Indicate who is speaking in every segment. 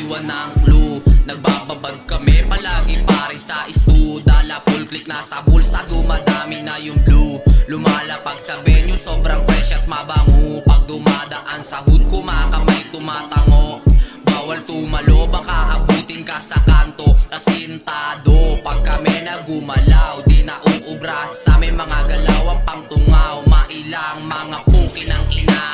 Speaker 1: iwan ng clue. Nagbababag kami palagi pare sa istu. Dala full click na sa bulsa, dumadami na yung blue. Lumalapag sa venue, sobrang fresh at mabango. Pag dumadaan sa hood, kumakamay tumatango. Bawal tumalo, baka abutin ka sa kanto. Asintado, pag kami nagumalaw, di na uubras sa aming mga galaw ang pangtungaw. Mailang mga puki ng ina,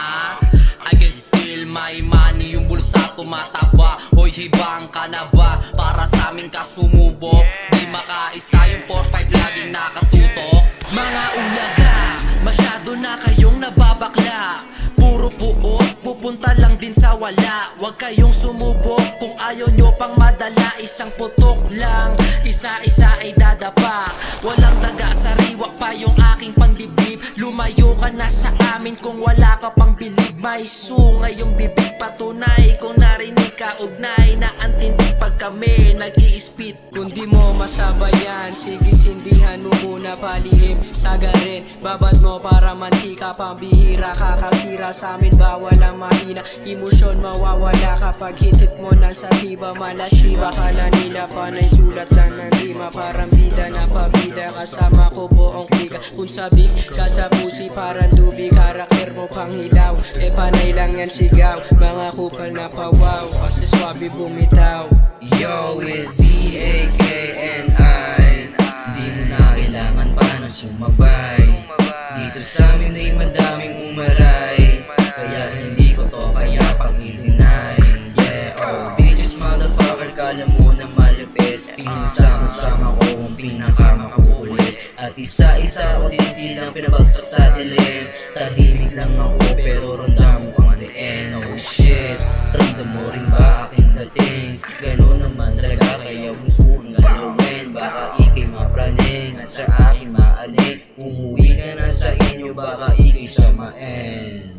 Speaker 1: I can steal my money, yung bulsa tumataba. Hoy, hibang ka na ba para sa amin ka sumubok? Di makaisa yung 4-5 laging nakatutok. Mga ulaga, masyado na kayong nababakla. Puro puot, pupunta lang din sa wala. Huwag kayong sumubok kung ayaw nyo pang madala. Isang putok lang, isa-isa ay dadapa. Walang daga, sariwa pa yung aking pandibdib. Lumayo ka na sa amin kung wala ka pang bilib. May sungay yung bibig, patunay kung narinig ka ugnay. Na antindig pag kami nag-i-spit.
Speaker 2: Kung di mo masabayan, sige sindihan mo muna palihim. Sagarin, babad mo para mantika pambihira. Kakasira sa amin, bawal ang mahina. Emosyon mawawala kapag hitit mo ng satiba. Malashiba ka na nila, panay sulat lang ng rima. Parang bida na pabida, kasama ko buong klika. Kung sabik ka sa pusi, parang dubi. Karakter mo pang hilaw, eh panay lang yan sigaw. Mga kupal na pawaw, kasi swabe bumitaw.
Speaker 3: Yo, it's Z-A-K-N-I. Di mo na kailangan pa na sumabay. Dito sa amin ay madaming umaray, kaya hindi ko to kaya pang i-deny. Yeah, oh, bitches, motherfucker, kala mo na malapit. Pinagsama-sama ko kung pinakamakulit. At isa-isa ko din silang pinabagsak sa dilim. Tahimik lang ako pero ramdam mo ang the end. Oh shit, ramdam mo rin ba aking dating? Ganun naman talaga, kaya gusto kong galawin. Baka ikay mapraning at sa aking maaning. Umuwi ka na sa inyo, baka ikay samain.